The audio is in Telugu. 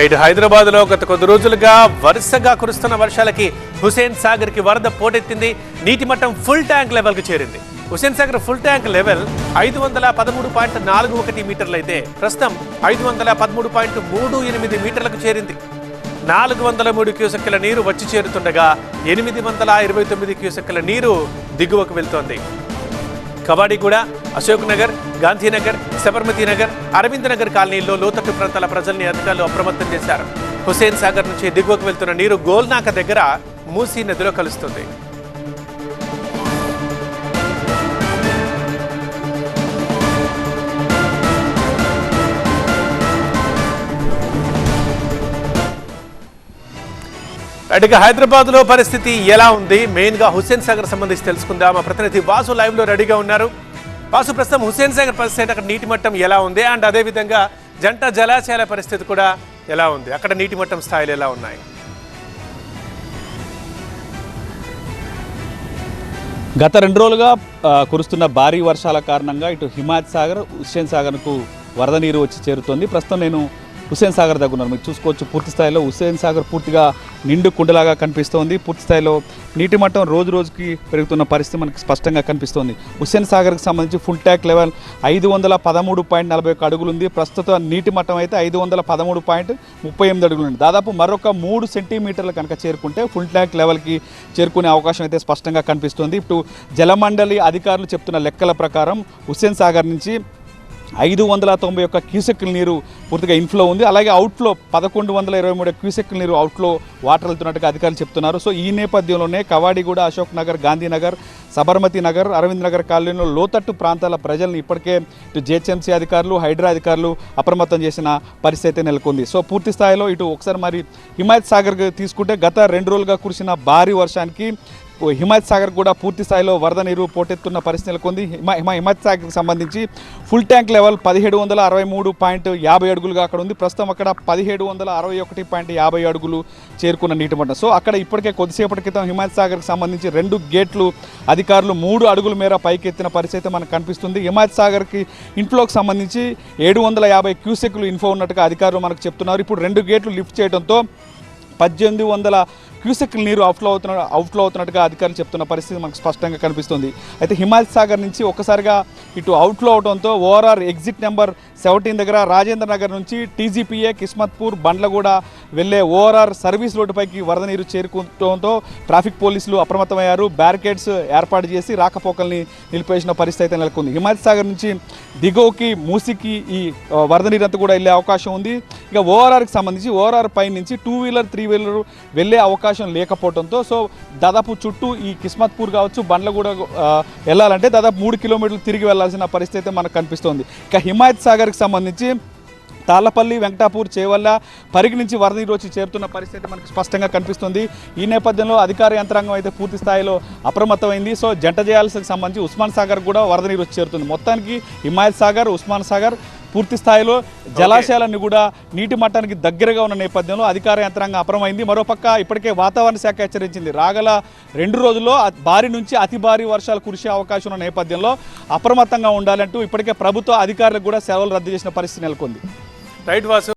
ఇటు హైదరాబాద్లో గత కొద్ది రోజులుగా వరుసగా కురుస్తున్న వర్షాలకి హుసేన్ సాగర్కి వరద పోటెత్తింది. నీటి మట్టం ఫుల్ ట్యాంక్ లెవెల్కి చేరింది. Hussain Sagar full tank level 513.41 మీటర్లు అయితే ప్రస్తుతం 513.38 మీటర్లకు చేరింది. 403 క్యూసెక్కుల నీరు వచ్చి చేరుతుండగా 829 క్యూసెక్కుల నీరు దిగువకు వెళ్తోంది. కవాడిగూడ, అశోక్ నగర్, గాంధీనగర్, సబర్మతి నగర్, అరవింద్ నగర్ కాలనీల్లో లోతట్టు ప్రాంతాల ప్రజల్ని అధికారులు అప్రమత్తం చేశారు. హుసేన్ సాగర్ నుంచి దిగువకు వెళ్తున్న నీరు గోల్నాక దగ్గర మూసీ నదిలో కలుస్తుంది. అటుగా హైదరాబాద్ లో పరిస్థితి ఎలా ఉంది, మెయిన్ గా హుసేన్ సాగర్ సంబంధించి తెలుసుకుందాం. మా ప్రతినిధి వాసు లైవ్ లో రెడీగా ఉన్నారు. వాసు, ప్రస్తుతం హుసేన్ సాగర్ పరిస్థితి, అక్కడ నీటి మట్టం ఎలా ఉంది, అండ్ అదే విధంగా జంట జలాశయాల పరిస్థితి కూడా ఎలా ఉంది, అక్కడ నీటి మట్టం స్థాయిలు ఎలా ఉన్నాయి? గత 2 రోజులుగా కురుస్తున్న భారీ వర్షాల కారణంగా ఇటు హిమాయత్ సాగర్, హుస్సేన్ సాగర్కు వరద నీరు వచ్చి చేరుతోంది. ప్రస్తుతం నేను హుస్సేన్ సాగర్ దగ్గర ఉన్నాను. మీరు చూసుకోవచ్చు, పూర్తి స్థాయిలో హుస్సేన్ సాగర్ పూర్తిగా నిండు కుండలాగా కనిపిస్తోంది. పూర్తి స్థాయిలో నీటి మట్టం రోజు రోజుకి పెరుగుతున్న పరిస్థితి మనకి స్పష్టంగా కనిపిస్తోంది. హుస్సేన్ సాగర్కి సంబంధించి ఫుల్ ట్యాంక్ లెవెల్ 513.41 అడుగులు ఉంది. ప్రస్తుత నీటి మట్టం అయితే 513.38 అడుగులు ఉంది. దాదాపు మరొక 3 సెంటీమీటర్లు కనుక చేరుకుంటే ఫుల్ ట్యాంక్ లెవెల్కి చేరుకునే అవకాశం అయితే స్పష్టంగా కనిపిస్తుంది. ఇటు జలమండలి అధికారులు చెప్తున్న లెక్కల ప్రకారం హుస్సేన్ సాగర్ నుంచి 591 క్యూసెక్కుల నీరు పూర్తిగా ఇన్ఫ్లో ఉంది. అలాగే అవుట్లో 1123 క్యూసెక్కుల నీరు అవుట్లో వాటర్ వెళ్తున్నట్టుగా అధికారులు చెప్తున్నారు. సో ఈ నేపథ్యంలోనే కవాడిగూడ, అశోక్ నగర్, గాంధీనగర్, సబర్మతి నగర్, అరవింద్ నగర్ కాలనీలో లోతట్టు ప్రాంతాల ప్రజల్ని ఇప్పటికే ఇటు జిహెచ్ఎంసీ అధికారులు, హైడ్రా అధికారులు అప్రమత్తం చేసిన పరిస్థితి నెలకొంది. సో పూర్తి స్థాయిలో ఇటు ఒకసారి మరి హిమాయత్ సాగర్ తీసుకుంటే గత 2 రోజులుగా కురిసిన భారీ వర్షానికి హిమాయత్ సాగర్ కూడా పూర్తి స్థాయిలో వరద నీరు పోటెత్తున్న పరిస్థితి నెలకొంది. హిమాయత్ సాగర్కి సంబంధించి ఫుల్ ట్యాంక్ లెవెల్ 1763.50 అడుగులుగా అక్కడ ఉంది. ప్రస్తుతం అక్కడ 1761.50 అడుగులు చేరుకున్న నీటి మట్టం. సో అక్కడ ఇప్పటికే కొద్దిసేపటి క్రితం హిమాయత్ సాగర్కి సంబంధించి 2 గేట్లు అధికారులు 3 అడుగుల మేర పైకెత్తిన పరిస్థితి మనకు కనిపిస్తుంది. హిమాయత్ సాగర్కి ఇన్ఫ్లోకి సంబంధించి 750 క్యూసెక్లు ఇన్ఫ్లో ఉన్నట్టుగా అధికారులు మనకు చెప్తున్నారు. ఇప్పుడు 2 గేట్లు లిఫ్ట్ చేయడంతో 1800 క్యూసెక్ల నీరు అవుట్లో అవుతున్నట్టుగా అధికారులు చెప్తున్న పరిస్థితి మనకు స్పష్టంగా కనిపిస్తుంది. అయితే హిమాయత్ సాగర్ నుంచి ఒక్కసారిగా ఇటు అవుట్లో అవడంతో ఓఆర్ఆర్ ఎగ్జిట్ నెంబర్ 17 దగ్గర రాజేంద్ర నగర్ నుంచి టీజీపీఏ, కిస్మత్పూర్, బండ్లగూడ వెళ్లే ఓఆర్ఆర్ సర్వీస్ రోడ్డుపైకి వరద నీరు చేరుకోవడంతో ట్రాఫిక్ పోలీసులు అప్రమత్తమయ్యారు. బ్యారికేడ్స్ ఏర్పాటు చేసి రాకపోకల్ని నిలిపేసిన పరిస్థితి అయితే నెలకొంది. హిమాయత్ సాగర్ నుంచి దిగువకి మూసికి ఈ వరద నీరు అంతా కూడా వెళ్ళే అవకాశం ఉంది. ఇక ఓఆర్ఆర్కి సంబంధించి ఓఆర్ఆర్ పై నుంచి 2 వీలర్ 3 వీలర్ వెళ్ళే అవకాశం లేకపోవడంతో సో దాదాపు చుట్టూ ఈ కిస్మత్పూర్ కావచ్చు, బండ్లగూడ వెళ్ళాలంటే దాదాపు 3 కిలోమీటర్లు తిరిగి వెళ్లాల్సిన పరిస్థితి మనకు కనిపిస్తోంది. ఇక హిమాయత్ సాగర్కి సంబంధించి తాళ్లపల్లి, వెంకటాపూర్, చేవల్ల, పరిగి నుంచి వరద నీరు వచ్చి చేరుతున్న పరిస్థితి మనకు స్పష్టంగా కనిపిస్తుంది. ఈ నేపథ్యంలో అధికార యంత్రాంగం అయితే పూర్తి స్థాయిలో అప్రమత్తమైంది. సో జంట జలాలకు సంబంధించి ఉస్మాన్ సాగర్ కూడా వరద నీరు వచ్చి చేరుతుంది. మొత్తానికి హిమాయత్ సాగర్, ఉస్మాన్ సాగర్ పూర్తి స్థాయిలో జలాశయాలన్నీ కూడా నీటి మట్టానికి దగ్గరగా ఉన్న నేపథ్యంలో అధికార యంత్రాంగం అప్రమైంది. మరోపక్క ఇప్పటికే వాతావరణ శాఖ హెచ్చరించింది, రాగల 2 రోజుల్లో భారీ నుంచి అతి భారీ వర్షాలు కురిసే అవకాశం ఉన్న నేపథ్యంలో అప్రమత్తంగా ఉండాలంటూ ఇప్పటికే ప్రభుత్వ అధికారులకు కూడా సెలవులు రద్దు చేసిన పరిస్థితి నెలకొంది. రైట్ వాసు.